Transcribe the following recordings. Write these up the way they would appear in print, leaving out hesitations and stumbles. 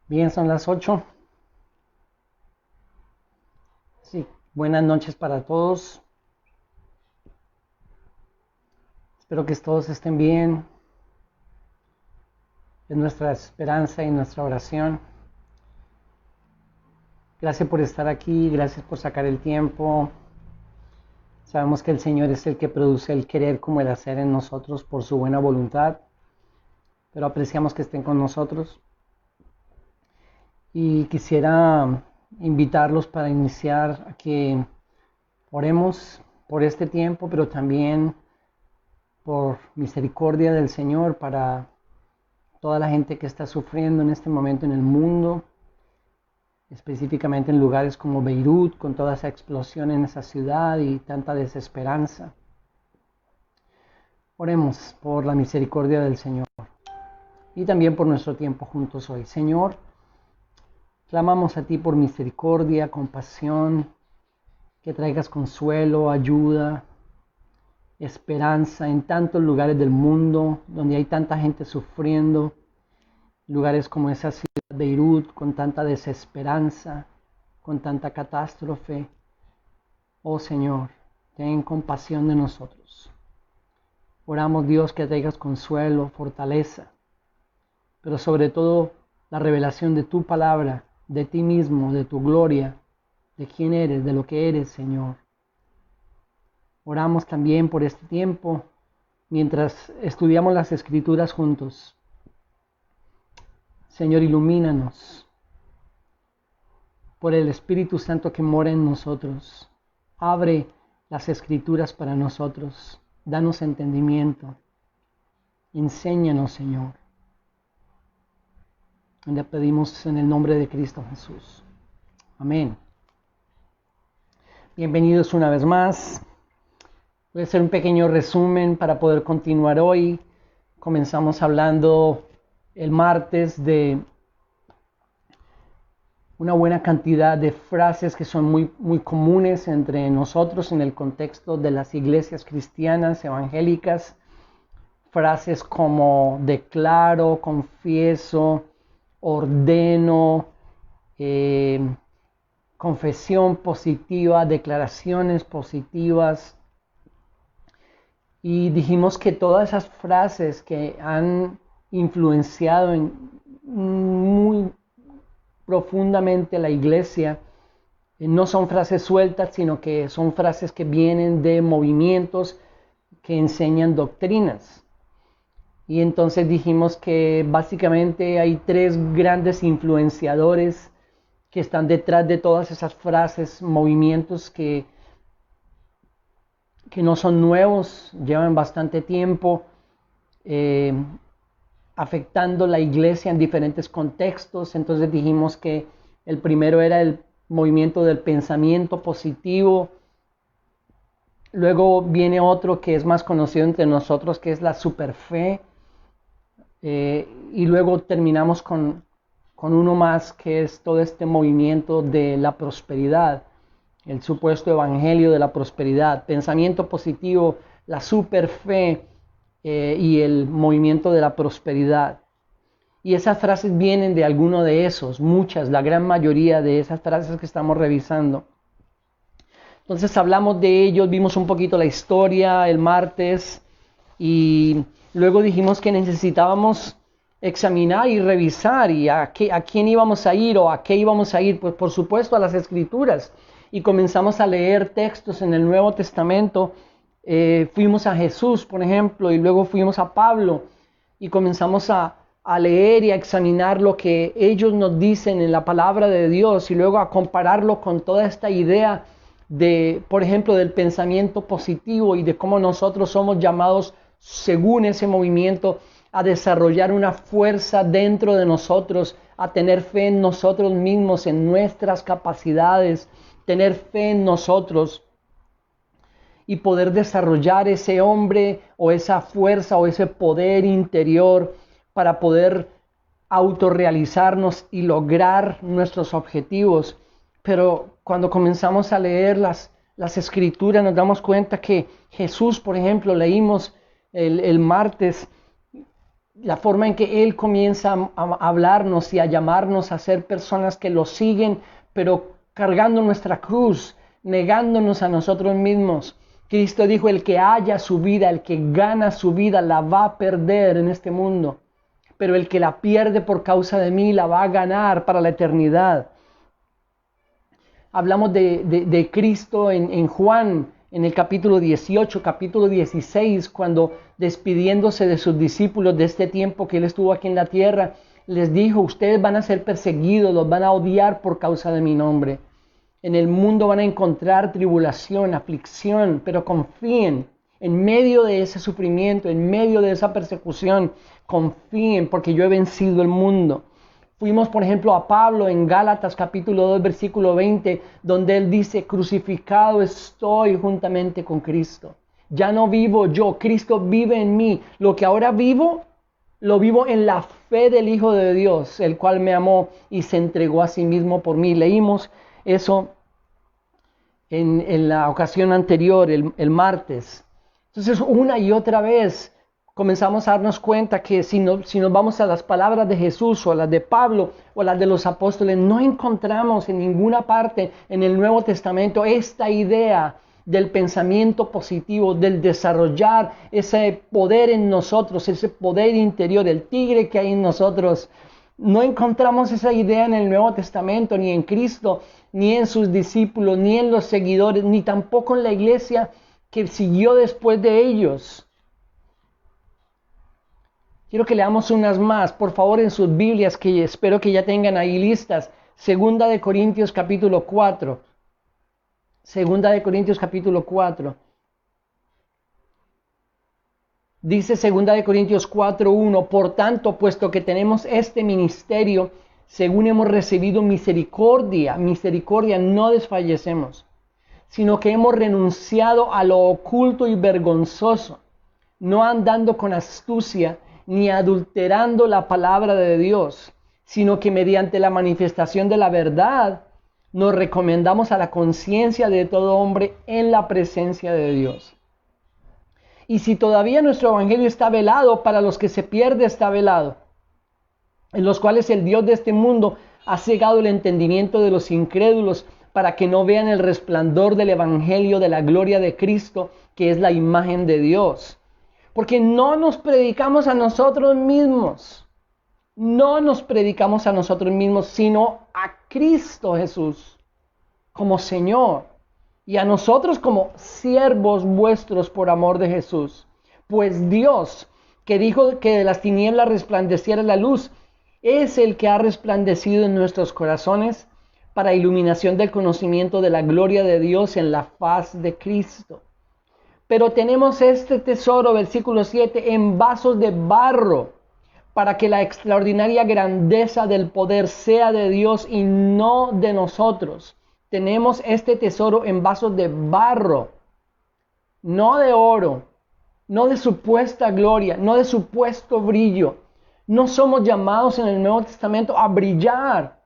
Bien, son las 8. Sí, buenas noches para todos. Espero que todos estén bien. Es nuestra esperanza y nuestra oración. Gracias por estar aquí, gracias por sacar el tiempo. Sabemos que el Señor es el que produce el querer como el hacer en nosotros por su buena voluntad, pero apreciamos que estén con nosotros. Y quisiera invitarlos para iniciar a que oremos por este tiempo, pero también por misericordia del Señor para toda la gente que está sufriendo en este momento en el mundo, específicamente en lugares como Beirut, con toda esa explosión en esa ciudad y tanta desesperanza. Oremos por la misericordia del Señor y también por nuestro tiempo juntos hoy. Señor, clamamos a ti por misericordia, compasión, que traigas consuelo, ayuda, esperanza en tantos lugares del mundo donde hay tanta gente sufriendo, lugares como esa ciudad de Beirut con tanta desesperanza, con tanta catástrofe. Oh Señor, ten compasión de nosotros. Oramos, Dios, que traigas consuelo, fortaleza, pero sobre todo la revelación de tu palabra, de ti mismo, de tu gloria, de quién eres, de lo que eres, Señor. Oramos también por este tiempo mientras estudiamos las Escrituras juntos. Señor, ilumínanos por el Espíritu Santo que mora en nosotros. Abre las Escrituras para nosotros. Danos entendimiento. Enséñanos, Señor. Le pedimos en el nombre de Cristo Jesús. Amén. Bienvenidos una vez más. Voy a hacer un pequeño resumen para poder continuar hoy. Comenzamos hablando el martes de una buena cantidad de frases que son muy comunes entre nosotros en el contexto de las iglesias cristianas evangélicas. Frases como declaro, confieso, ordeno, confesión positiva, declaraciones positivas. Y dijimos que todas esas frases que han influenciado muy profundamente la iglesia no son frases sueltas, sino que son frases que vienen de movimientos que enseñan doctrinas. Y entonces dijimos que básicamente hay tres grandes influenciadores que están detrás de todas esas frases, movimientos que no son nuevos, llevan bastante tiempo afectando la iglesia en diferentes contextos. Entonces dijimos que el primero era el movimiento del pensamiento positivo. Luego viene otro que es más conocido entre nosotros, que es la superfe. Y luego terminamos con uno más, que es todo este movimiento de la prosperidad, el supuesto evangelio de la prosperidad, pensamiento positivo, la superfe y el movimiento de la prosperidad. Y esas frases vienen de alguno de esos, muchas, la gran mayoría de esas frases que estamos revisando. Entonces hablamos de ellos, vimos un poquito la historia el martes y luego dijimos que necesitábamos examinar y revisar y a quién íbamos a ir o a qué íbamos a ir. Pues por supuesto a las Escrituras. Y comenzamos a leer textos en el Nuevo Testamento. Fuimos a Jesús, por ejemplo, y luego fuimos a Pablo y comenzamos a leer y a examinar lo que ellos nos dicen en la palabra de Dios y luego a compararlo con toda esta idea de, por ejemplo, del pensamiento positivo y de cómo nosotros somos llamados, según ese movimiento, a desarrollar una fuerza dentro de nosotros, a tener fe en nosotros mismos, en nuestras capacidades, tener fe en nosotros y poder desarrollar ese hombre o esa fuerza o ese poder interior para poder autorrealizarnos y lograr nuestros objetivos. Pero cuando comenzamos a leer las Escrituras nos damos cuenta que Jesús, por ejemplo, leímos el martes, la forma en que Él comienza a hablarnos y a llamarnos a ser personas que lo siguen, pero cargando nuestra cruz, negándonos a nosotros mismos. Cristo dijo, el que halla su vida, el que gana su vida, la va a perder en este mundo. Pero el que la pierde por causa de mí, la va a ganar para la eternidad. Hablamos de Cristo en Juan, en el capítulo 18, capítulo 16, cuando despidiéndose de sus discípulos de este tiempo que Él estuvo aquí en la tierra, les dijo, ustedes van a ser perseguidos, los van a odiar por causa de mi nombre. En el mundo van a encontrar tribulación, aflicción, pero confíen. En medio de ese sufrimiento, en medio de esa persecución, confíen porque yo he vencido el mundo. Fuimos, por ejemplo, a Pablo en Gálatas capítulo 2, versículo 20, donde él dice, crucificado estoy juntamente con Cristo. Ya no vivo yo, Cristo vive en mí. Lo que ahora vivo, lo vivo en la fe del Hijo de Dios, el cual me amó y se entregó a sí mismo por mí. Leímos eso en la ocasión anterior, el martes. Entonces, una y otra vez comenzamos a darnos cuenta que si nos vamos a las palabras de Jesús o a las de Pablo o a las de los apóstoles, no encontramos en ninguna parte en el Nuevo Testamento esta idea del pensamiento positivo, del desarrollar ese poder en nosotros, ese poder interior, el tigre que hay en nosotros. No encontramos esa idea en el Nuevo Testamento, ni en Cristo, ni en sus discípulos, ni en los seguidores, ni tampoco en la iglesia que siguió después de ellos. Quiero que leamos unas más, por favor, en sus Biblias, que espero que ya tengan ahí listas. Segunda de Corintios capítulo 4. Segunda de Corintios capítulo 4. Dice Segunda de Corintios 4:1, por tanto, puesto que tenemos este ministerio, según hemos recibido misericordia, no desfallecemos, sino que hemos renunciado a lo oculto y vergonzoso, no andando con astucia, ni adulterando la palabra de Dios, sino que mediante la manifestación de la verdad, nos recomendamos a la conciencia de todo hombre en la presencia de Dios. Y si todavía nuestro evangelio está velado, para los que se pierde está velado, en los cuales el Dios de este mundo ha cegado el entendimiento de los incrédulos, para que no vean el resplandor del evangelio de la gloria de Cristo, que es la imagen de Dios. Porque no nos predicamos a nosotros mismos, sino a Cristo Jesús como Señor, y a nosotros como siervos vuestros por amor de Jesús. Pues Dios, que dijo que de las tinieblas resplandeciera la luz, es el que ha resplandecido en nuestros corazones para iluminación del conocimiento de la gloria de Dios en la faz de Cristo. Pero tenemos este tesoro, versículo 7, en vasos de barro, para que la extraordinaria grandeza del poder sea de Dios y no de nosotros. Tenemos este tesoro en vasos de barro, no de oro, no de supuesta gloria, no de supuesto brillo. No somos llamados en el Nuevo Testamento a brillar.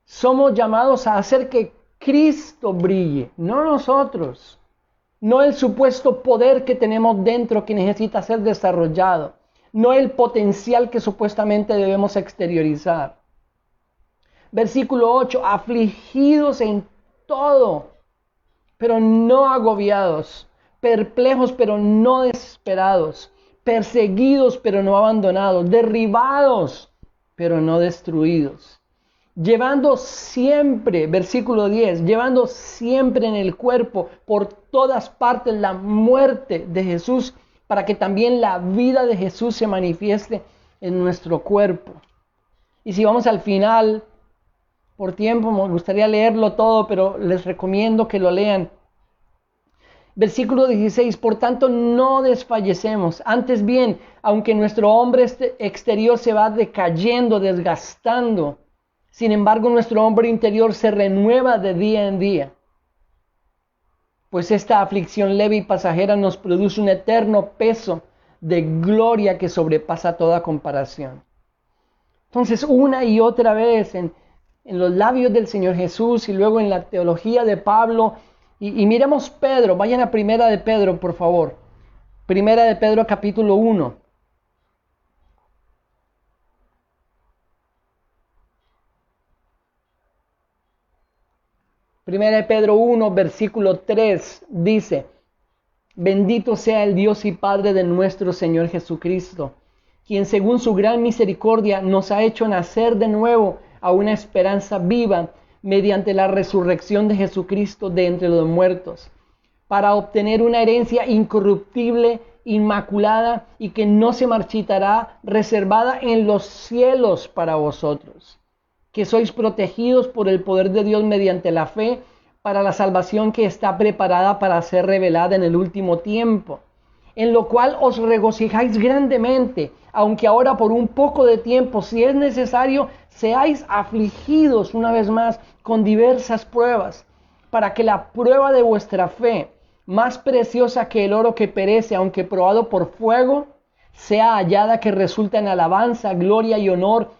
Somos llamados a hacer que Cristo brille, no nosotros. No el supuesto poder que tenemos dentro que necesita ser desarrollado. No el potencial que supuestamente debemos exteriorizar. Versículo 8, afligidos en todo, pero no agobiados, perplejos, pero no desesperados, perseguidos, pero no abandonados, derribados, pero no destruidos. Llevando siempre, versículo 10, llevando siempre en el cuerpo por todas partes la muerte de Jesús, para que también la vida de Jesús se manifieste en nuestro cuerpo. Y si vamos al final, por tiempo me gustaría leerlo todo, pero les recomiendo que lo lean. Versículo 16, por tanto no desfallecemos, antes bien, aunque nuestro hombre exterior se va decayendo, desgastando, sin embargo, nuestro hombre interior se renueva de día en día. Pues esta aflicción leve y pasajera nos produce un eterno peso de gloria que sobrepasa toda comparación. Entonces, una y otra vez en los labios del Señor Jesús y luego en la teología de Pablo, y miremos Pedro, vayan a Primera de Pedro, por favor. Primera de Pedro, capítulo 1. Primera de Pedro 1, versículo 3 dice: bendito sea el Dios y Padre de nuestro Señor Jesucristo, quien según su gran misericordia nos ha hecho nacer de nuevo a una esperanza viva mediante la resurrección de Jesucristo de entre los muertos, para obtener una herencia incorruptible, inmaculada y que no se marchitará, reservada en los cielos para vosotros, que sois protegidos por el poder de Dios mediante la fe, para la salvación que está preparada para ser revelada en el último tiempo, en lo cual os regocijáis grandemente, aunque ahora por un poco de tiempo, si es necesario, seáis afligidos una vez más con diversas pruebas, para que la prueba de vuestra fe, más preciosa que el oro que perece, aunque probado por fuego, sea hallada que resulta en alabanza, gloria y honor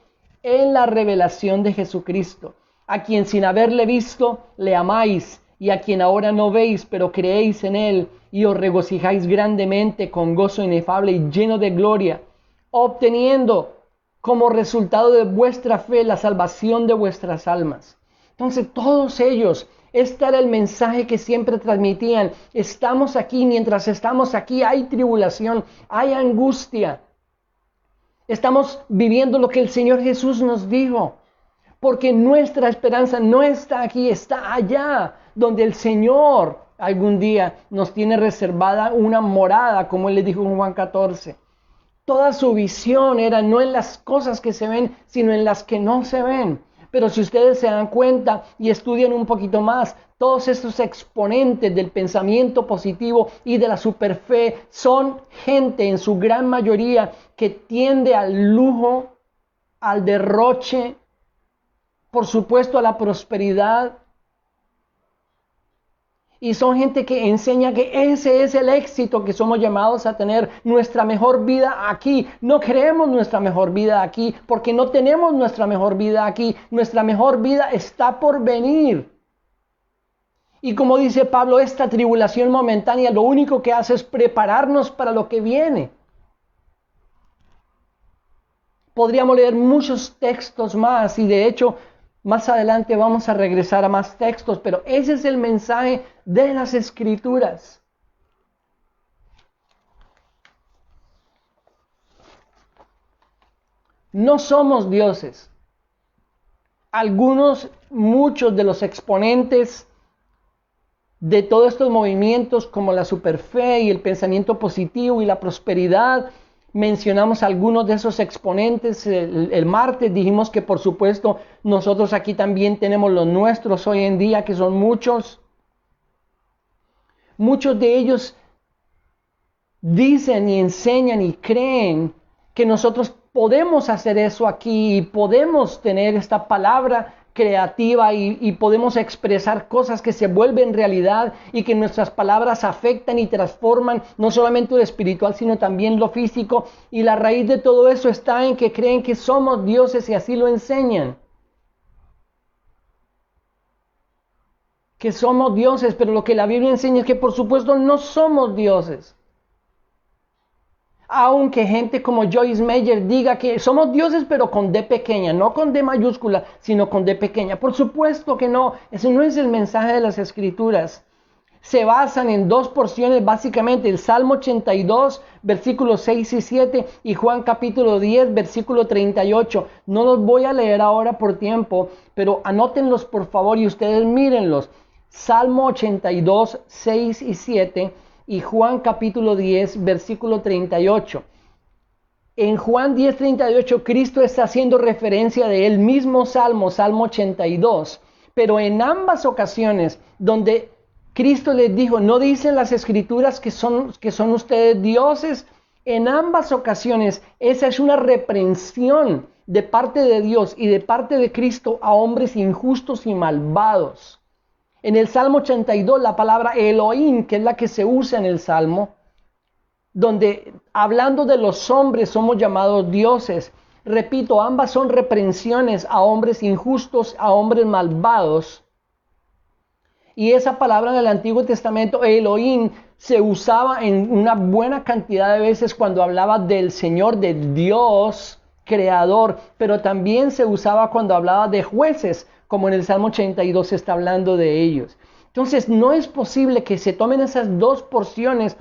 en la revelación de Jesucristo, a quien sin haberle visto le amáis, y a quien ahora no veis, pero creéis en él, y os regocijáis grandemente con gozo inefable y lleno de gloria, obteniendo como resultado de vuestra fe la salvación de vuestras almas. Entonces todos ellos, este era el mensaje que siempre transmitían: estamos aquí, mientras estamos aquí hay tribulación, hay angustia. Estamos viviendo lo que el Señor Jesús nos dijo, porque nuestra esperanza no está aquí, está allá, donde el Señor algún día nos tiene reservada una morada, como Él le dijo en Juan 14. Toda su visión era no en las cosas que se ven, sino en las que no se ven. Pero si ustedes se dan cuenta y estudian un poquito más, todos estos exponentes del pensamiento positivo y de la superfe son gente en su gran mayoría que tiende al lujo, al derroche, por supuesto a la prosperidad. Y son gente que enseña que ese es el éxito que somos llamados a tener, nuestra mejor vida aquí. No queremos nuestra mejor vida aquí porque no tenemos nuestra mejor vida aquí. Nuestra mejor vida está por venir. Y como dice Pablo, esta tribulación momentánea lo único que hace es prepararnos para lo que viene. Podríamos leer muchos textos más y de hecho más adelante vamos a regresar a más textos, pero ese es el mensaje de las Escrituras. No somos dioses. Muchos de los exponentes de todos estos movimientos como la superfe y el pensamiento positivo y la prosperidad, mencionamos algunos de esos exponentes. El martes dijimos que por supuesto nosotros aquí también tenemos los nuestros hoy en día, que son muchos. Muchos de ellos dicen y enseñan y creen que nosotros podemos hacer eso aquí y podemos tener esta palabra creativa y podemos expresar cosas que se vuelven realidad y que nuestras palabras afectan y transforman no solamente lo espiritual sino también lo físico, y la raíz de todo eso está en que creen que somos dioses y así lo enseñan, que somos dioses, pero lo que la Biblia enseña es que por supuesto no somos dioses. Aunque gente como Joyce Meyer diga que somos dioses pero con D pequeña, no con D mayúscula, sino con D pequeña. Por supuesto que no, ese no es el mensaje de las Escrituras. Se basan en dos porciones básicamente, el Salmo 82, versículos 6 y 7 y Juan capítulo 10, versículo 38. No los voy a leer ahora por tiempo, pero anótenlos por favor y ustedes mírenlos. Salmo 82, 6 y 7. Y Juan capítulo 10, versículo 38. En Juan 10, 38, Cristo está haciendo referencia de él mismo Salmo 82. Pero en ambas ocasiones donde Cristo les dijo, no dicen las Escrituras que son ustedes dioses, en ambas ocasiones esa es una reprensión de parte de Dios y de parte de Cristo a hombres injustos y malvados. En el Salmo 82, la palabra Elohim, que es la que se usa en el Salmo, donde hablando de los hombres somos llamados dioses. Repito, ambas son reprensiones a hombres injustos, a hombres malvados. Y esa palabra en el Antiguo Testamento, Elohim, se usaba en una buena cantidad de veces cuando hablaba del Señor, de Dios creador, pero también se usaba cuando hablaba de jueces, como en el Salmo 82 se está hablando de ellos. Entonces no es posible que se tomen esas dos porciones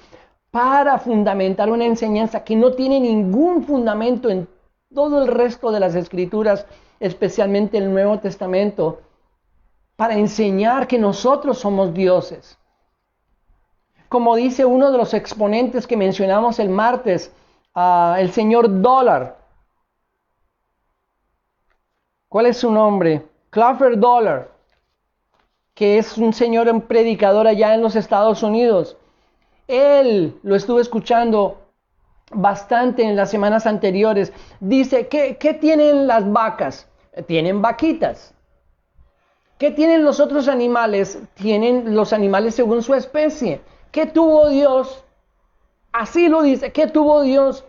para fundamentar una enseñanza que no tiene ningún fundamento en todo el resto de las Escrituras, especialmente el Nuevo Testamento, para enseñar que nosotros somos dioses. Como dice uno de los exponentes que mencionamos el martes, el señor Dollar. ¿Cuál es su nombre? Clapper Dollar, que es un señor, un predicador allá en los Estados Unidos. Él lo estuve escuchando bastante en las semanas anteriores. Dice, ¿qué tienen las vacas? Tienen vaquitas. ¿Qué tienen los otros animales? Tienen los animales según su especie. ¿Qué tuvo Dios? Así lo dice. ¿Qué tuvo Dios?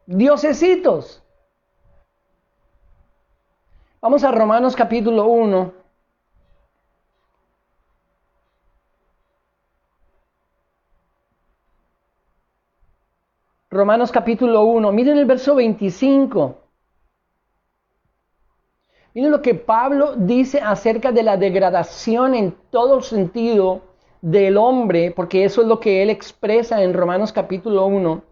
Diosesitos. Vamos a Romanos capítulo 1. Romanos capítulo 1. Miren el verso 25. Miren lo que Pablo dice acerca de la degradación en todo sentido del hombre, porque eso es lo que él expresa en Romanos capítulo 1.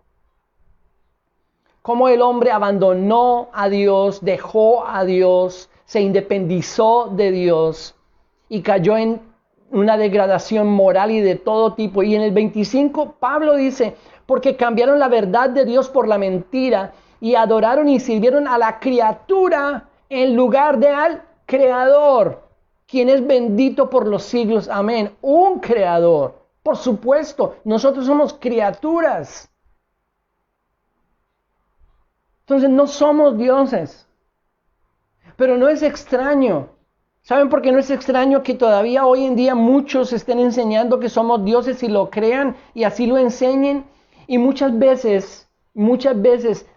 Cómo el hombre abandonó a Dios, dejó a Dios, se independizó de Dios y cayó en una degradación moral y de todo tipo. Y en el 25 Pablo dice, porque cambiaron la verdad de Dios por la mentira y adoraron y sirvieron a la criatura en lugar de al Creador, quien es bendito por los siglos. Amén. Un Creador. Por supuesto, nosotros somos criaturas. Entonces no somos dioses. Pero no es extraño. ¿Saben por qué no es extraño que todavía hoy en día muchos estén enseñando que somos dioses y lo crean y así lo enseñen? Y muchas veces,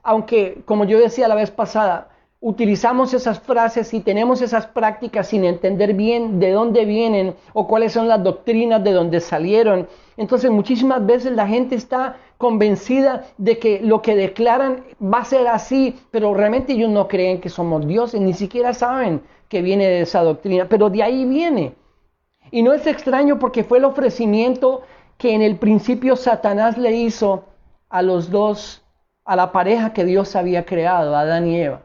aunque como yo decía la vez pasada, utilizamos esas frases y tenemos esas prácticas sin entender bien de dónde vienen o cuáles son las doctrinas de dónde salieron. Entonces muchísimas veces la gente está convencida de que lo que declaran va a ser así, pero realmente ellos no creen que somos dioses, ni siquiera saben que viene de esa doctrina, pero de ahí viene. Y no es extraño porque fue el ofrecimiento que en el principio Satanás le hizo a los dos, a la pareja que Dios había creado, a Adán y Eva.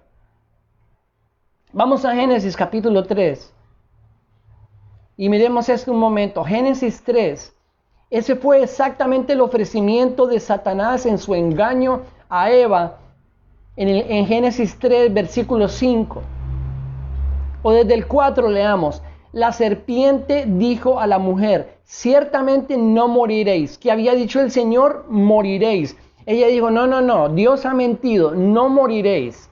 Vamos a Génesis capítulo 3 y miremos esto un momento. Génesis 3, ese fue exactamente el ofrecimiento de Satanás en su engaño a Eva en Génesis 3, versículo 5. O desde el 4 leamos. La serpiente dijo a la mujer, ciertamente no moriréis. ¿Qué había dicho el Señor? Moriréis. Ella dijo, no, Dios ha mentido, no moriréis.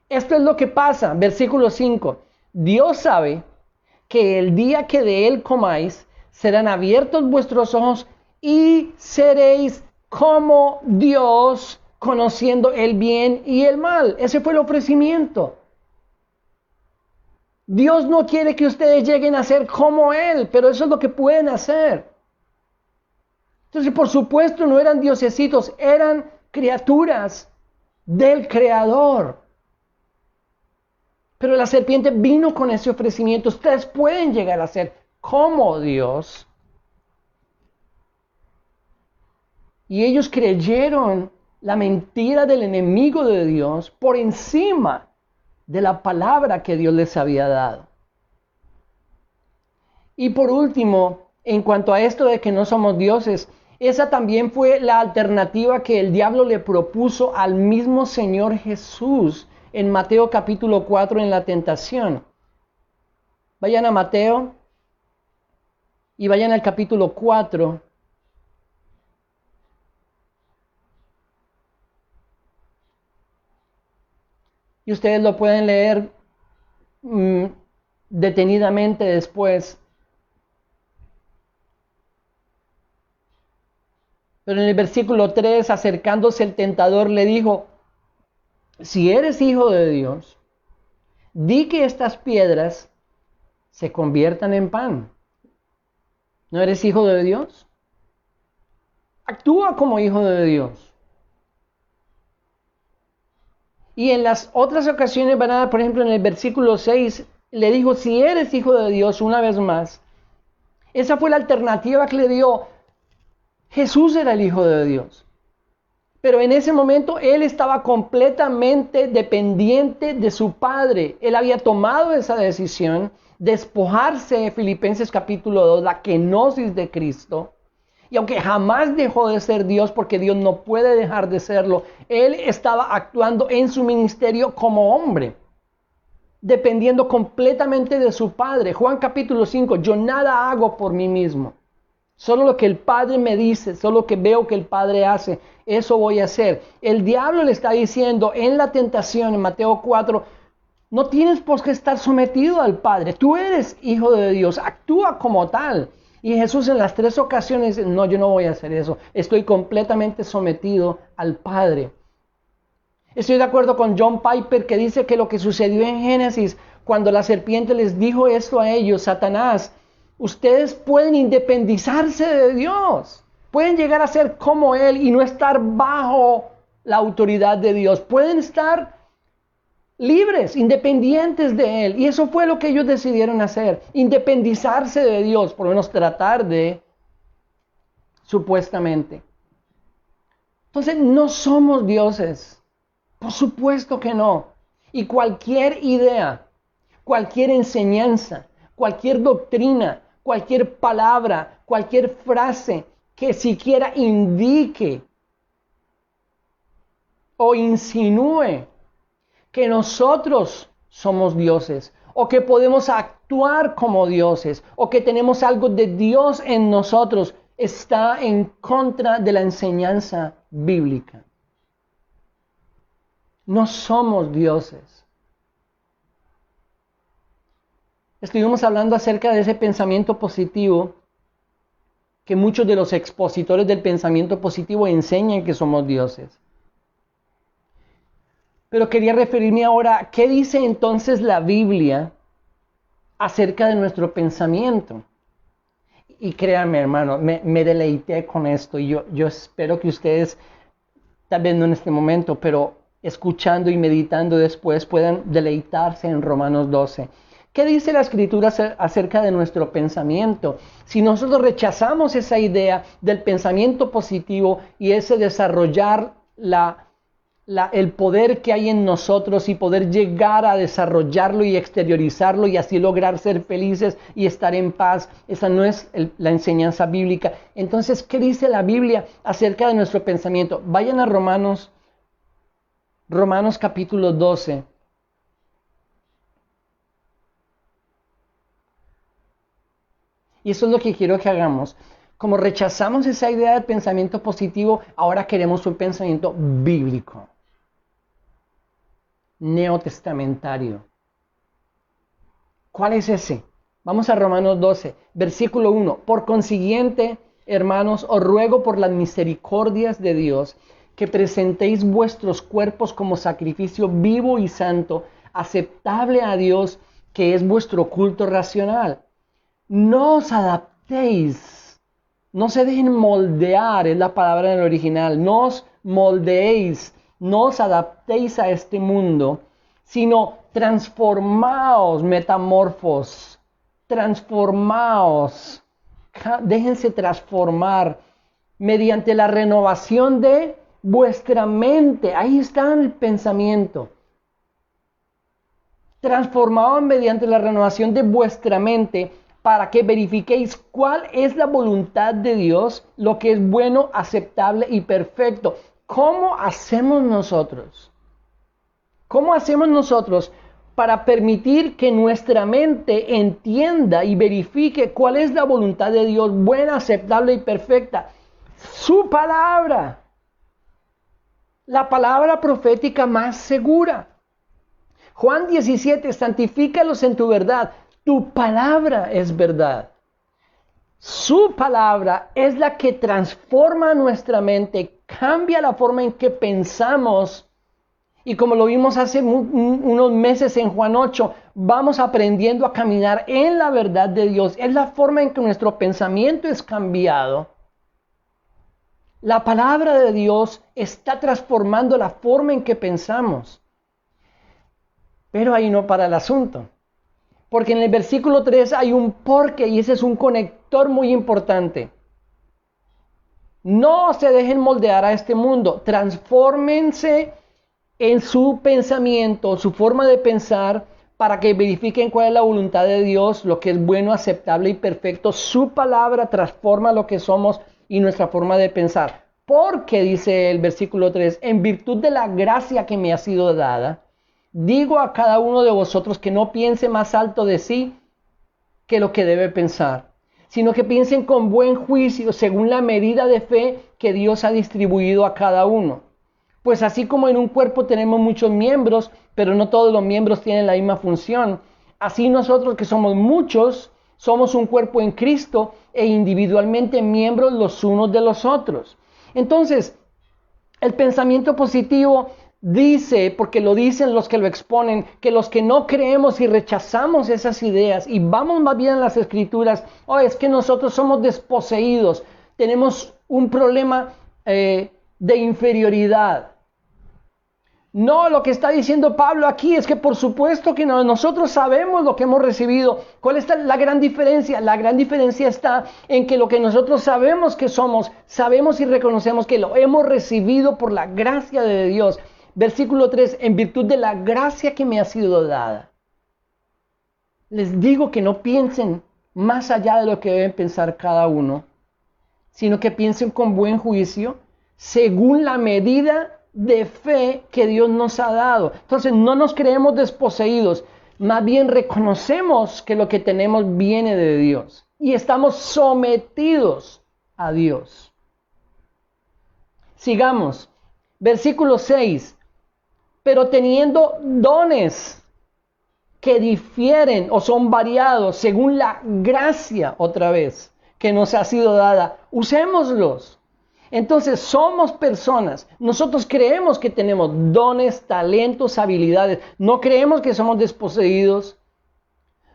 Esto es lo que pasa, versículo 5. Dios sabe que el día que de él comáis, serán abiertos vuestros ojos y seréis como Dios, conociendo el bien y el mal. Ese fue el ofrecimiento. Dios no quiere que ustedes lleguen a ser como Él, pero eso es lo que pueden hacer. Entonces, por supuesto, no eran diosesitos, eran criaturas del Creador. Pero la serpiente vino con ese ofrecimiento. Ustedes pueden llegar a ser como Dios. Y ellos creyeron la mentira del enemigo de Dios por encima de la palabra que Dios les había dado. Y por último, en cuanto a esto de que no somos dioses, esa también fue la alternativa que el diablo le propuso al mismo Señor Jesús en Mateo capítulo 4 en la tentación. Vayan a Mateo y vayan al capítulo 4. Y ustedes lo pueden leer detenidamente después. Pero en el versículo 3, acercándose el tentador, le dijo, si eres hijo de Dios, di que estas piedras se conviertan en pan. ¿No eres hijo de Dios? Actúa como hijo de Dios. Y en las otras ocasiones van a, por ejemplo, en el versículo 6, le dijo, si eres hijo de Dios, una vez más. Esa fue la alternativa que le dio. Jesús era el Hijo de Dios. Pero en ese momento él estaba completamente dependiente de su Padre. Él había tomado esa decisión, despojarse, Filipenses capítulo 2, la kenosis de Cristo. Y aunque jamás dejó de ser Dios, porque Dios no puede dejar de serlo, él estaba actuando en su ministerio como hombre, dependiendo completamente de su Padre. Juan capítulo 5, yo nada hago por mí mismo. Solo lo que el Padre me dice, solo lo que veo que el Padre hace, eso voy a hacer. El diablo le está diciendo en la tentación, en Mateo 4, no tienes por qué estar sometido al Padre. Tú eres hijo de Dios, actúa como tal. Y Jesús en las 3 ocasiones, no, yo no voy a hacer eso. Estoy completamente sometido al Padre. Estoy de acuerdo con John Piper que dice que lo que sucedió en Génesis, cuando la serpiente les dijo esto a ellos, Satanás, ustedes pueden independizarse de Dios. Pueden llegar a ser como Él y no estar bajo la autoridad de Dios. Pueden estar libres, independientes de Él. Y eso fue lo que ellos decidieron hacer. Independizarse de Dios, por lo menos tratar de, supuestamente. Entonces no somos dioses. Por supuesto que no. Y cualquier idea, cualquier enseñanza, cualquier doctrina, cualquier palabra, cualquier frase que siquiera indique o insinúe que nosotros somos dioses, o que podemos actuar como dioses, o que tenemos algo de Dios en nosotros, está en contra de la enseñanza bíblica. No somos dioses. Estuvimos hablando acerca de ese pensamiento positivo, que muchos de los expositores del pensamiento positivo enseñan que somos dioses. Pero quería referirme ahora, ¿qué dice entonces la Biblia acerca de nuestro pensamiento? Y créanme, hermano, me deleité con esto. Y yo espero que ustedes, tal vez no en este momento, pero escuchando y meditando después, puedan deleitarse en Romanos 12. ¿Qué dice la Escritura acerca de nuestro pensamiento? Si nosotros rechazamos esa idea del pensamiento positivo y ese desarrollar el poder que hay en nosotros y poder llegar a desarrollarlo y exteriorizarlo y así lograr ser felices y estar en paz, esa no es la enseñanza bíblica. Entonces, ¿qué dice la Biblia acerca de nuestro pensamiento? Vayan a Romanos capítulo 12. Y eso es lo que quiero que hagamos. Como rechazamos esa idea del pensamiento positivo, ahora queremos un pensamiento bíblico, neotestamentario. ¿Cuál es ese? Vamos a Romanos 12, versículo 1. Por consiguiente, hermanos, os ruego por las misericordias de Dios que presentéis vuestros cuerpos como sacrificio vivo y santo, aceptable a Dios, que es vuestro culto racional. No os adaptéis, no se dejen moldear, es la palabra en el original, no os moldeéis, no os adaptéis a este mundo, sino transformaos, metamorfos, transformaos, déjense transformar mediante la renovación de vuestra mente. Ahí está el pensamiento. Transformaos mediante la renovación de vuestra mente, para que verifiquéis cuál es la voluntad de Dios, lo que es bueno, aceptable y perfecto. ¿Cómo hacemos nosotros? ¿Cómo hacemos nosotros para permitir que nuestra mente entienda y verifique cuál es la voluntad de Dios, buena, aceptable y perfecta? Su palabra. La palabra profética más segura. Juan 17, santifícalos en tu verdad. Tu palabra es verdad. Su palabra es la que transforma nuestra mente, cambia la forma en que pensamos. Y como lo vimos hace unos meses en Juan 8, vamos aprendiendo a caminar en la verdad de Dios. Es la forma en que nuestro pensamiento es cambiado. La palabra de Dios está transformando la forma en que pensamos. Pero ahí no para el asunto. Porque en el versículo 3 hay un porque y ese es un conector muy importante. No se dejen moldear a este mundo. Transfórmense en su pensamiento, su forma de pensar, para que verifiquen cuál es la voluntad de Dios, lo que es bueno, aceptable y perfecto. Su palabra transforma lo que somos y nuestra forma de pensar. Porque, dice el versículo 3, en virtud de la gracia que me ha sido dada, digo a cada uno de vosotros que no piense más alto de sí que lo que debe pensar, sino que piensen con buen juicio según la medida de fe que Dios ha distribuido a cada uno. Pues así como en un cuerpo tenemos muchos miembros, pero no todos los miembros tienen la misma función, así nosotros que somos muchos, somos un cuerpo en Cristo e individualmente miembros los unos de los otros. Entonces, el pensamiento positivo dice, porque lo dicen los que lo exponen, que los que no creemos y rechazamos esas ideas y vamos más bien a las escrituras, es que nosotros somos desposeídos, tenemos un problema de inferioridad. No, lo que está diciendo Pablo aquí es que por supuesto que nosotros sabemos lo que hemos recibido. ¿Cuál es la gran diferencia? La gran diferencia está en que lo que nosotros sabemos que somos, sabemos y reconocemos que lo hemos recibido por la gracia de Dios. Versículo 3, en virtud de la gracia que me ha sido dada. Les digo que no piensen más allá de lo que deben pensar cada uno, sino que piensen con buen juicio, según la medida de fe que Dios nos ha dado. Entonces no nos creemos desposeídos, más bien reconocemos que lo que tenemos viene de Dios y estamos sometidos a Dios. Sigamos, versículo 6, pero teniendo dones que difieren o son variados según la gracia, otra vez, que nos ha sido dada, usémoslos. Entonces somos personas, nosotros creemos que tenemos dones, talentos, habilidades, no creemos que somos desposeídos,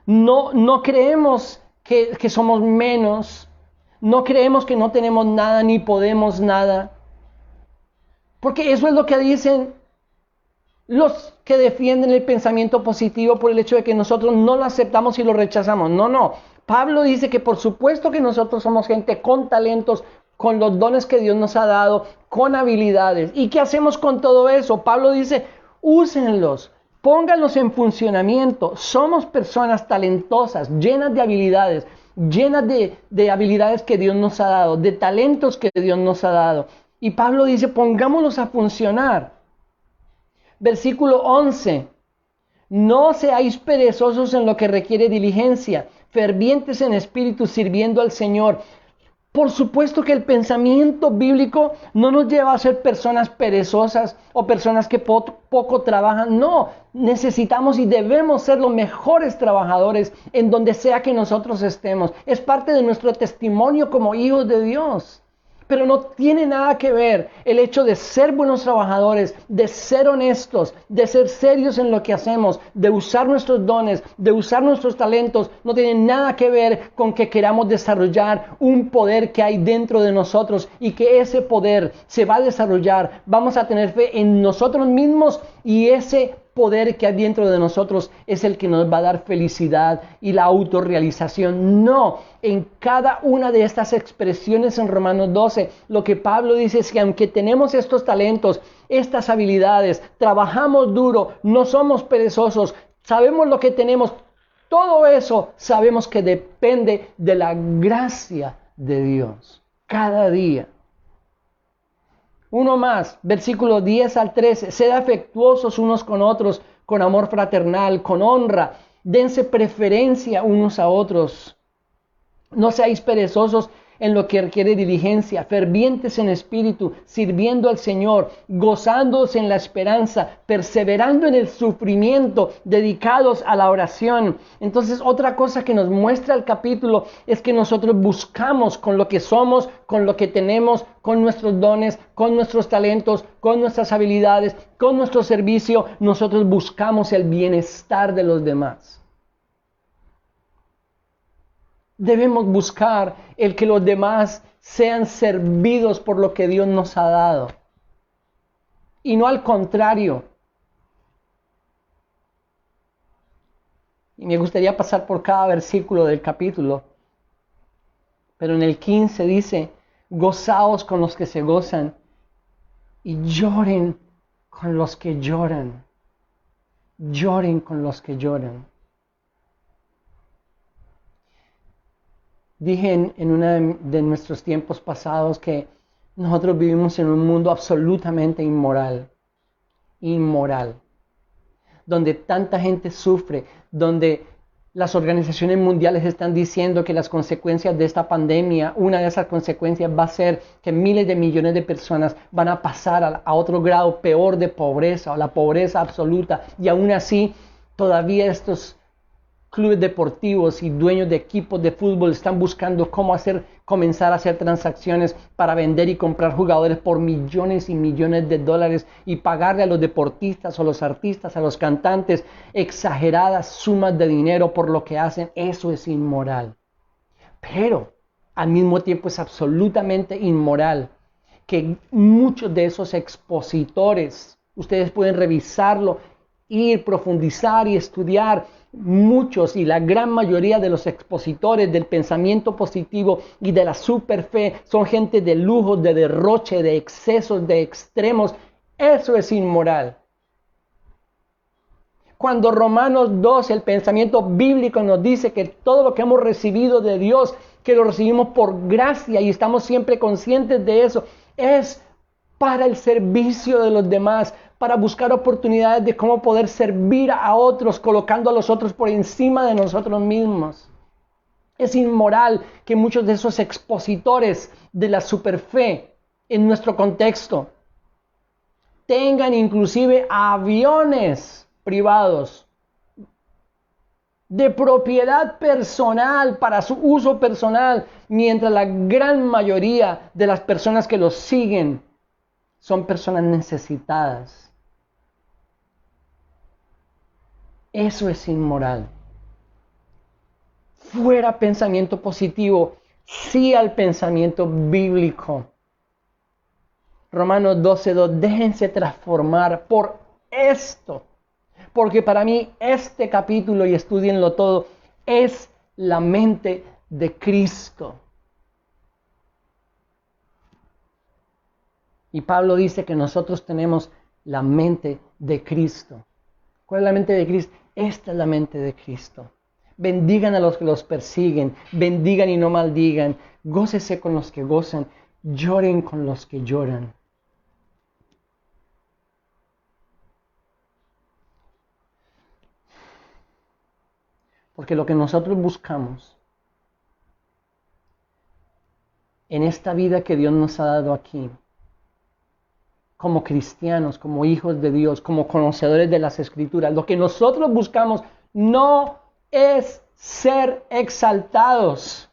no creemos que somos menos, no creemos que no tenemos nada ni podemos nada, porque eso es lo que dicen los que defienden el pensamiento positivo por el hecho de que nosotros no lo aceptamos y lo rechazamos. No, Pablo dice que por supuesto que nosotros somos gente con talentos, con los dones que Dios nos ha dado, con habilidades. ¿Y qué hacemos con todo eso? Pablo dice, úsenlos, pónganlos en funcionamiento. Somos personas talentosas, llenas de habilidades, de habilidades que Dios nos ha dado, de talentos que Dios nos ha dado. Y Pablo dice, pongámoslos a funcionar. Versículo 11, no seáis perezosos en lo que requiere diligencia, fervientes en espíritu, sirviendo al Señor. Por supuesto que el pensamiento bíblico no nos lleva a ser personas perezosas o personas que poco trabajan. No, necesitamos y debemos ser los mejores trabajadores en donde sea que nosotros estemos. Es parte de nuestro testimonio como hijos de Dios. Pero no tiene nada que ver el hecho de ser buenos trabajadores, de ser honestos, de ser serios en lo que hacemos, de usar nuestros dones, de usar nuestros talentos. No tiene nada que ver con que queramos desarrollar un poder que hay dentro de nosotros y que ese poder se va a desarrollar. Vamos a tener fe en nosotros mismos y ese poder que hay dentro de nosotros es el que nos va a dar felicidad y la autorrealización. No, en cada una de estas expresiones en Romanos 12, lo que Pablo dice es que aunque tenemos estos talentos, estas habilidades, trabajamos duro, no somos perezosos, sabemos lo que tenemos, todo eso sabemos que depende de la gracia de Dios, cada día. Uno más, versículo 10 al 13. Sed afectuosos unos con otros, con amor fraternal, con honra. Dense preferencia unos a otros. No seáis perezosos en lo que requiere diligencia, fervientes en espíritu, sirviendo al Señor, gozándose en la esperanza, perseverando en el sufrimiento, dedicados a la oración. Entonces, otra cosa que nos muestra el capítulo es que nosotros buscamos con lo que somos, con lo que tenemos, con nuestros dones, con nuestros talentos, con nuestras habilidades, con nuestro servicio, nosotros buscamos el bienestar de los demás. Debemos buscar el que los demás sean servidos por lo que Dios nos ha dado. Y no al contrario. Y me gustaría pasar por cada versículo del capítulo. Pero en el 15 dice, gozaos con los que se gozan y lloren con los que lloran. Lloren con los que lloran. Dije en uno de nuestros tiempos pasados que nosotros vivimos en un mundo absolutamente inmoral, donde tanta gente sufre, donde las organizaciones mundiales están diciendo que las consecuencias de esta pandemia, una de esas consecuencias va a ser que miles de millones de personas van a pasar a otro grado peor de pobreza, o la pobreza absoluta, y aún así todavía estos clubes deportivos y dueños de equipos de fútbol están buscando cómo comenzar a hacer transacciones para vender y comprar jugadores por millones y millones de dólares y pagarle a los deportistas, a los artistas, a los cantantes exageradas sumas de dinero por lo que hacen. Eso es inmoral. Pero al mismo tiempo es absolutamente inmoral que muchos de esos expositores, ustedes pueden revisarlo, ir, profundizar y estudiar. Muchos y la gran mayoría de los expositores del pensamiento positivo y de la superfe son gente de lujo, de derroche, de excesos, de extremos. Eso es inmoral. Cuando Romanos 2, el pensamiento bíblico nos dice que todo lo que hemos recibido de Dios, que lo recibimos por gracia y estamos siempre conscientes de eso, es para el servicio de los demás, para buscar oportunidades de cómo poder servir a otros, colocando a los otros por encima de nosotros mismos. Es inmoral que muchos de esos expositores de la superfe en nuestro contexto tengan inclusive aviones privados de propiedad personal para su uso personal, mientras la gran mayoría de las personas que los siguen son personas necesitadas. Eso es inmoral. Fuera pensamiento positivo, sí al pensamiento bíblico. Romanos 12:2, déjense transformar por esto. Porque para mí este capítulo, y estudienlo todo, es la mente de Cristo. Y Pablo dice que nosotros tenemos la mente de Cristo. ¿Cuál es la mente de Cristo? Esta es la mente de Cristo. Bendigan a los que los persiguen, bendigan y no maldigan, gócese con los que gozan, lloren con los que lloran. Porque lo que nosotros buscamos en esta vida que Dios nos ha dado aquí, como cristianos, como hijos de Dios, como conocedores de las Escrituras, lo que nosotros buscamos no es ser exaltados.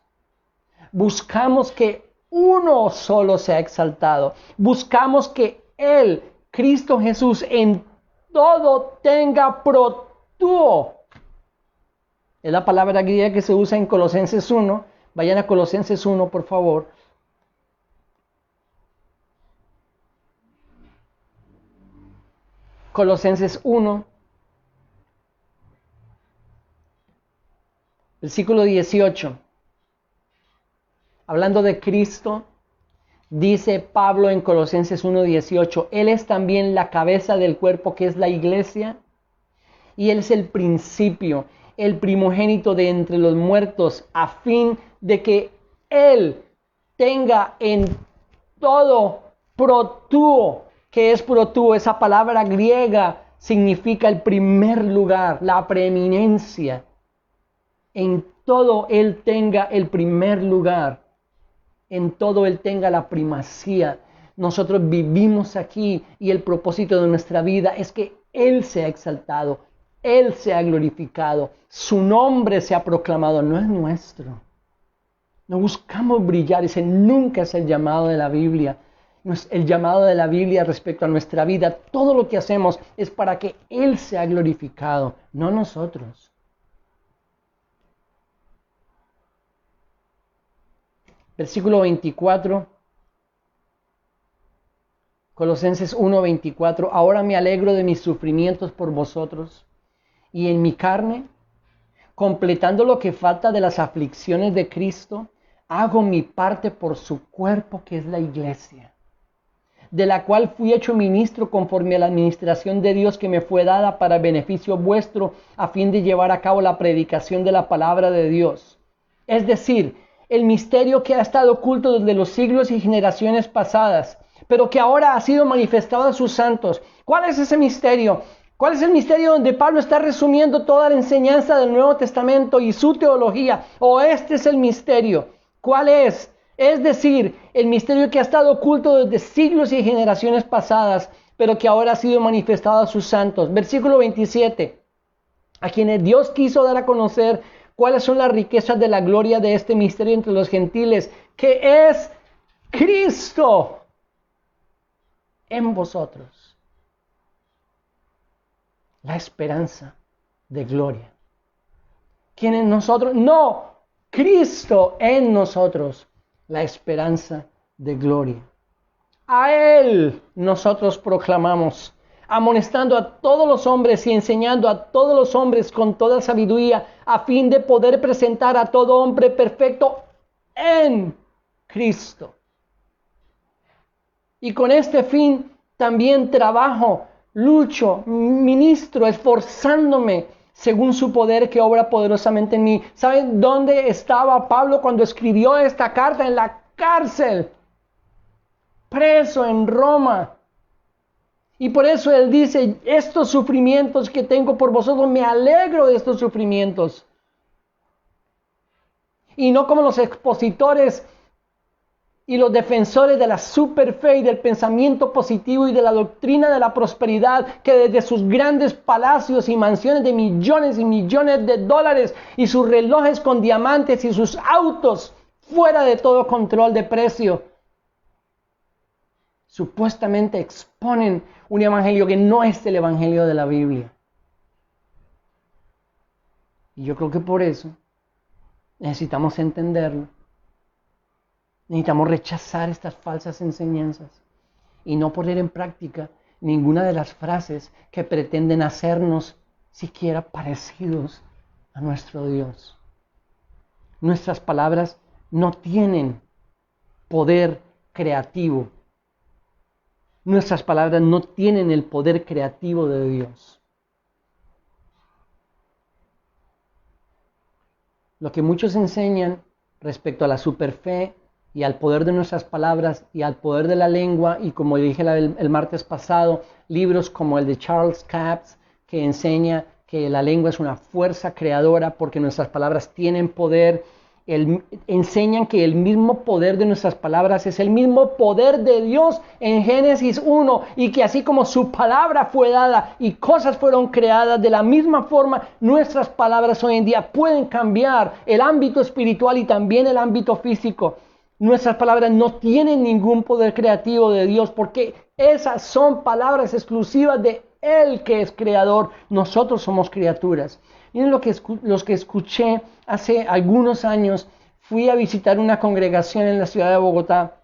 Buscamos que uno solo sea exaltado. Buscamos que Él, Cristo Jesús, en todo tenga protúo. Es la palabra griega que se usa en Colosenses 1. Vayan a Colosenses 1, por favor. Colosenses 1, versículo 18. Hablando de Cristo, dice Pablo en Colosenses 1:18, Él es también la cabeza del cuerpo que es la iglesia, y Él es el principio, el primogénito de entre los muertos, a fin de que Él tenga en todo protúo. ¿Qué es protúo? Esa palabra griega significa el primer lugar, la preeminencia. En todo Él tenga el primer lugar. En todo Él tenga la primacía. Nosotros vivimos aquí y el propósito de nuestra vida es que Él sea exaltado, Él sea glorificado, su nombre sea proclamado, no es nuestro. No buscamos brillar, ese nunca es el llamado de la Biblia. El llamado de la Biblia respecto a nuestra vida, todo lo que hacemos es para que Él sea glorificado, no nosotros. Versículo 24, Colosenses 1:24, ahora me alegro de mis sufrimientos por vosotros, y en mi carne completando lo que falta de las aflicciones de Cristo, hago mi parte por su cuerpo, que es la iglesia, de la cual fui hecho ministro conforme a la administración de Dios que me fue dada para beneficio vuestro, a fin de llevar a cabo la predicación de la palabra de Dios. Es decir, el misterio que ha estado oculto desde los siglos y generaciones pasadas, pero que ahora ha sido manifestado a sus santos. ¿Cuál es ese misterio? ¿Cuál es el misterio donde Pablo está resumiendo toda la enseñanza del Nuevo Testamento y su teología? Este es el misterio. ¿Cuál es? Es decir, el misterio que ha estado oculto desde siglos y generaciones pasadas, pero que ahora ha sido manifestado a sus santos. Versículo 27. A quienes Dios quiso dar a conocer cuáles son las riquezas de la gloria de este misterio entre los gentiles, que es Cristo en vosotros, la esperanza de gloria. ¿Quién en nosotros? No, Cristo en nosotros, la esperanza de gloria. A Él nosotros proclamamos, amonestando a todos los hombres y enseñando a todos los hombres con toda sabiduría, a fin de poder presentar a todo hombre perfecto en Cristo. Y con este fin también trabajo, lucho, ministro, esforzándome según su poder que obra poderosamente en mí. ¿Saben dónde estaba Pablo cuando escribió esta carta? En la cárcel, preso en Roma. Y por eso él dice, estos sufrimientos que tengo por vosotros, me alegro de estos sufrimientos. Y no como los expositores y los defensores de la superfe y del pensamiento positivo y de la doctrina de la prosperidad, que desde sus grandes palacios y mansiones de millones y millones de dólares y sus relojes con diamantes y sus autos fuera de todo control de precio, supuestamente exponen un evangelio que no es el evangelio de la Biblia. Y yo creo que por eso necesitamos entenderlo. Necesitamos rechazar estas falsas enseñanzas y no poner en práctica ninguna de las frases que pretenden hacernos siquiera parecidos a nuestro Dios. Nuestras palabras no tienen poder creativo. Nuestras palabras no tienen el poder creativo de Dios. Lo que muchos enseñan respecto a la superfe y al poder de nuestras palabras y al poder de la lengua, y como dije el martes pasado, libros como el de Charles Capps, que enseña que la lengua es una fuerza creadora porque nuestras palabras tienen poder. Enseñan que el mismo poder de nuestras palabras es el mismo poder de Dios en Génesis 1, y que así como su palabra fue dada y cosas fueron creadas, de la misma forma nuestras palabras hoy en día pueden cambiar el ámbito espiritual y también el ámbito físico. Nuestras palabras no tienen ningún poder creativo de Dios, porque esas son palabras exclusivas de Él, que es creador. Nosotros somos criaturas. Miren los que escuché hace algunos años. Fui a visitar una congregación en la ciudad de Bogotá.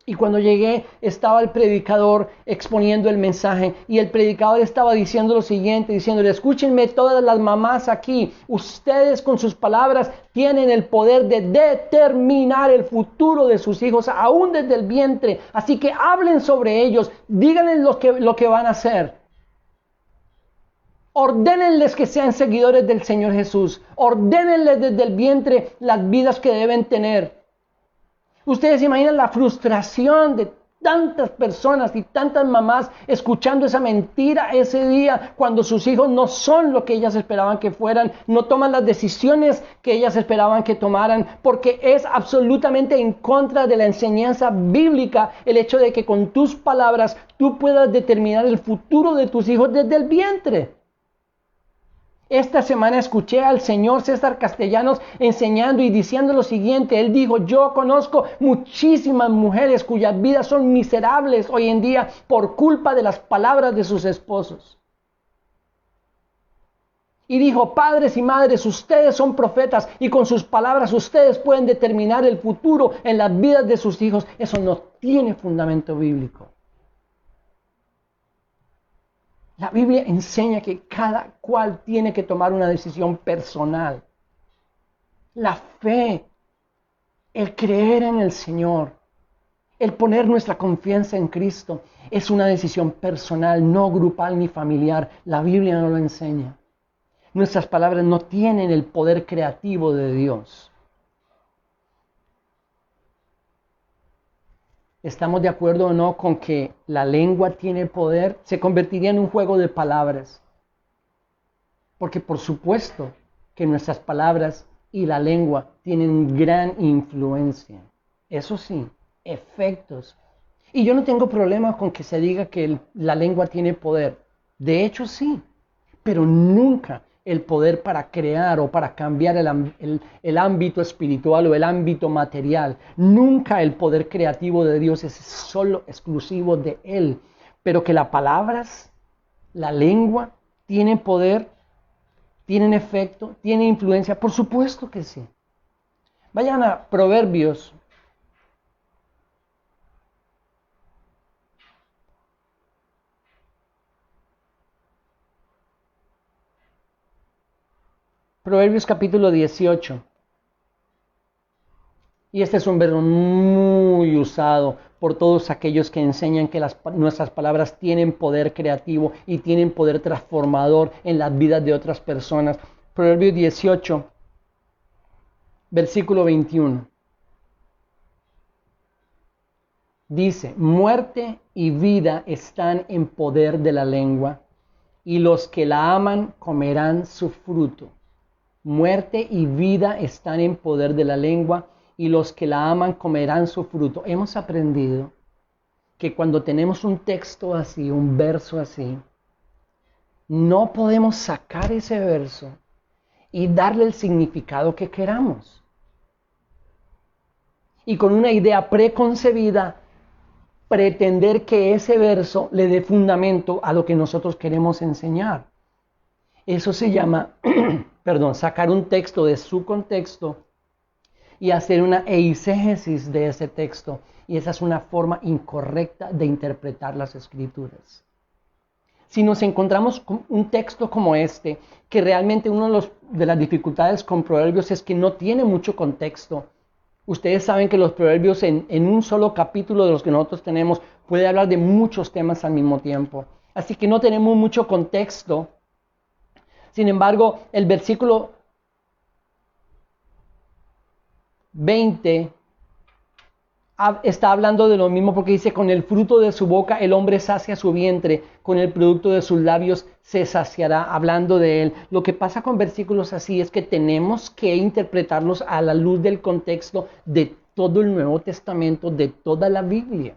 Y cuando llegué estaba el predicador exponiendo el mensaje, y el predicador estaba diciendo lo siguiente, diciéndole: escúchenme todas las mamás aquí, ustedes con sus palabras tienen el poder de determinar el futuro de sus hijos aún desde el vientre, así que hablen sobre ellos, díganles lo que van a hacer. Ordénenles que sean seguidores del Señor Jesús, ordénenles desde el vientre las vidas que deben tener. Ustedes se imaginan la frustración de tantas personas y tantas mamás escuchando esa mentira ese día, cuando sus hijos no son lo que ellas esperaban que fueran, no toman las decisiones que ellas esperaban que tomaran, porque es absolutamente en contra de la enseñanza bíblica el hecho de que con tus palabras tú puedas determinar el futuro de tus hijos desde el vientre. Esta semana escuché al señor César Castellanos enseñando y diciendo lo siguiente. Él dijo: yo conozco muchísimas mujeres cuyas vidas son miserables hoy en día por culpa de las palabras de sus esposos. Y dijo: padres y madres, ustedes son profetas y con sus palabras ustedes pueden determinar el futuro en las vidas de sus hijos. Eso no tiene fundamento bíblico. La Biblia enseña que cada cual tiene que tomar una decisión personal. La fe, el creer en el Señor, el poner nuestra confianza en Cristo es una decisión personal, no grupal ni familiar. La Biblia no lo enseña. Nuestras palabras no tienen el poder creativo de Dios. ¿Estamos de acuerdo o no con que la lengua tiene poder? Se convertiría en un juego de palabras. Porque por supuesto que nuestras palabras y la lengua tienen gran influencia. Eso sí, efectos. Y yo no tengo problema con que se diga que la lengua tiene poder. De hecho sí, pero nunca el poder para crear o para cambiar el ámbito espiritual o el ámbito material. Nunca el poder creativo de Dios es solo exclusivo de Él. Pero que las palabras, la lengua, tienen poder, tienen efecto, tienen influencia. Por supuesto que sí. Vayan a Proverbios. Proverbios capítulo 18. Y este es un verbo muy usado por todos aquellos que enseñan que nuestras palabras tienen poder creativo y tienen poder transformador en las vidas de otras personas. Proverbios 18, versículo 21. Dice, muerte y vida están en poder de la lengua, y los que la aman comerán su fruto. Muerte y vida están en poder de la lengua, y los que la aman comerán su fruto. Hemos aprendido que cuando tenemos un texto así, un verso así, no podemos sacar ese verso y darle el significado que queramos. Y con una idea preconcebida, pretender que ese verso le dé fundamento a lo que nosotros queremos enseñar. Eso se llama, sacar un texto de su contexto y hacer una eisegesis de ese texto. Y esa es una forma incorrecta de interpretar las Escrituras. Si nos encontramos con un texto como este, que realmente una de las dificultades con Proverbios es que no tiene mucho contexto. Ustedes saben que los Proverbios en un solo capítulo de los que nosotros tenemos puede hablar de muchos temas al mismo tiempo. Así que no tenemos mucho contexto. Sin embargo, el versículo 20 está hablando de lo mismo porque dice, con el fruto de su boca el hombre sacia su vientre, con el producto de sus labios se saciará, hablando de él. Lo que pasa con versículos así es que tenemos que interpretarlos a la luz del contexto de todo el Nuevo Testamento, de toda la Biblia.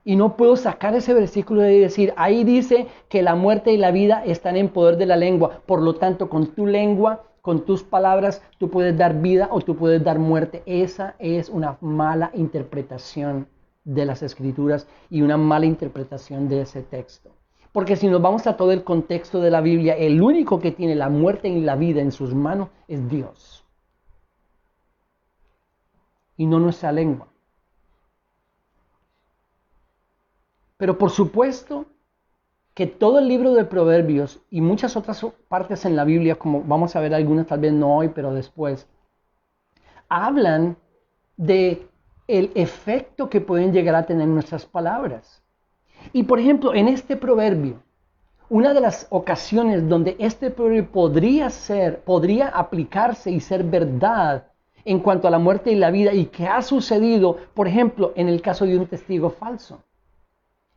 Y no puedo sacar ese versículo y decir, ahí dice que la muerte y la vida están en poder de la lengua. Por lo tanto, con tu lengua, con tus palabras, tú puedes dar vida o tú puedes dar muerte. Esa es una mala interpretación de las Escrituras y una mala interpretación de ese texto. Porque si nos vamos a todo el contexto de la Biblia, el único que tiene la muerte y la vida en sus manos es Dios. Y no nuestra lengua. Pero por supuesto que todo el libro de Proverbios y muchas otras partes en la Biblia, como vamos a ver algunas, tal vez no hoy, pero después, hablan de el efecto que pueden llegar a tener nuestras palabras. Y por ejemplo, en este proverbio, una de las ocasiones donde este proverbio podría aplicarse y ser verdad en cuanto a la muerte y la vida y que ha sucedido, por ejemplo, en el caso de un testigo falso.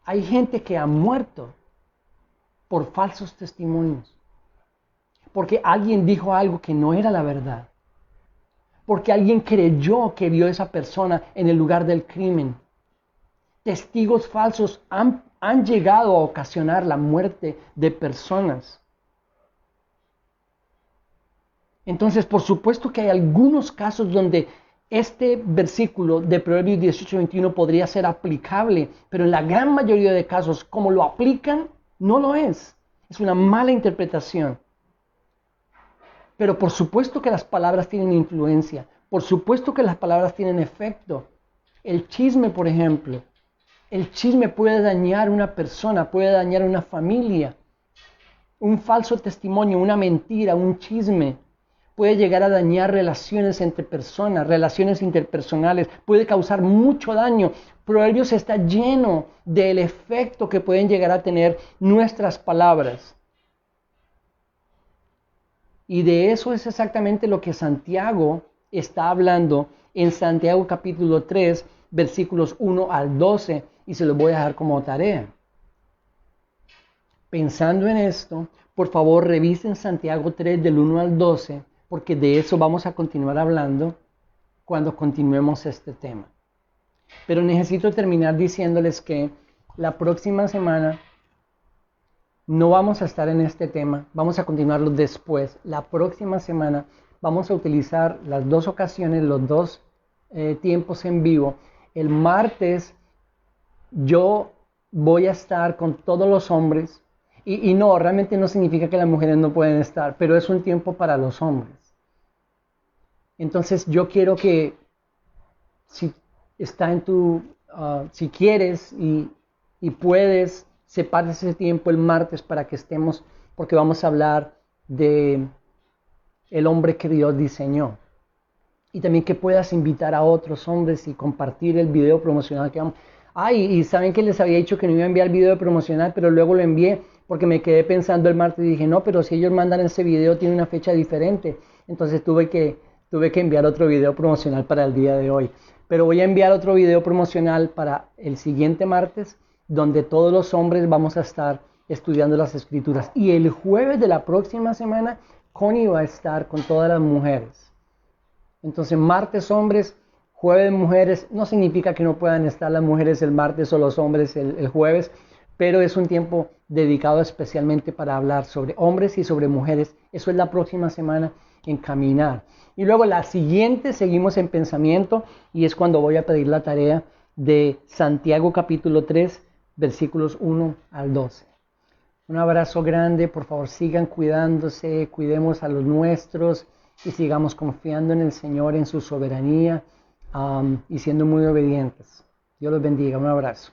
Hay gente que ha muerto por falsos testimonios, porque alguien dijo algo que no era la verdad, porque alguien creyó que vio a esa persona en el lugar del crimen. Testigos falsos han llegado a ocasionar la muerte de personas. Entonces, por supuesto que hay algunos casos donde este versículo de Proverbios 18:21 podría ser aplicable, pero en la gran mayoría de casos, como lo aplican, no lo es. Es una mala interpretación. Pero por supuesto que las palabras tienen influencia. Por supuesto que las palabras tienen efecto. El chisme, por ejemplo, El chisme puede dañar una persona, puede dañar una familia. Un falso testimonio, una mentira, un chisme puede llegar a dañar relaciones entre personas, relaciones interpersonales, puede causar mucho daño. Proverbios está lleno del efecto que pueden llegar a tener nuestras palabras. Y de eso es exactamente lo que Santiago está hablando en Santiago capítulo 3, versículos 1 al 12, y se los voy a dejar como tarea. Pensando en esto, por favor revisen Santiago 3 del 1 al 12, porque de eso vamos a continuar hablando cuando continuemos este tema. Pero necesito terminar diciéndoles que la próxima semana no vamos a estar en este tema, vamos a continuarlo después. La próxima semana vamos a utilizar las dos ocasiones, los dos tiempos en vivo. El martes yo voy a estar con todos los hombres y no, realmente no significa que las mujeres no pueden estar, pero es un tiempo para los hombres. Entonces yo quiero que si está en si quieres y puedes, separes ese tiempo el martes para que estemos, porque vamos a hablar de el hombre que Dios diseñó. Y también que puedas invitar a otros hombres y compartir el video promocional que vamos. Y saben que les había dicho que no iba a enviar el video promocional, pero luego lo envié porque me quedé pensando el martes y dije, no, pero si ellos mandan ese video tiene una fecha diferente. Entonces tuve que enviar otro video promocional para el día de hoy. Pero voy a enviar otro video promocional para el siguiente martes, donde todos los hombres vamos a estar estudiando las escrituras. Y el jueves de la próxima semana, Connie va a estar con todas las mujeres. Entonces, martes hombres, jueves mujeres. No significa que no puedan estar las mujeres el martes o los hombres el jueves, pero es un tiempo dedicado especialmente para hablar sobre hombres y sobre mujeres. Eso es la próxima semana en Caminar. Y luego la siguiente seguimos en Pensamiento y es cuando voy a pedir la tarea de Santiago capítulo 3, versículos 1 al 12. Un abrazo grande, por favor sigan cuidándose, cuidemos a los nuestros y sigamos confiando en el Señor, en su soberanía y siendo muy obedientes. Dios los bendiga, un abrazo.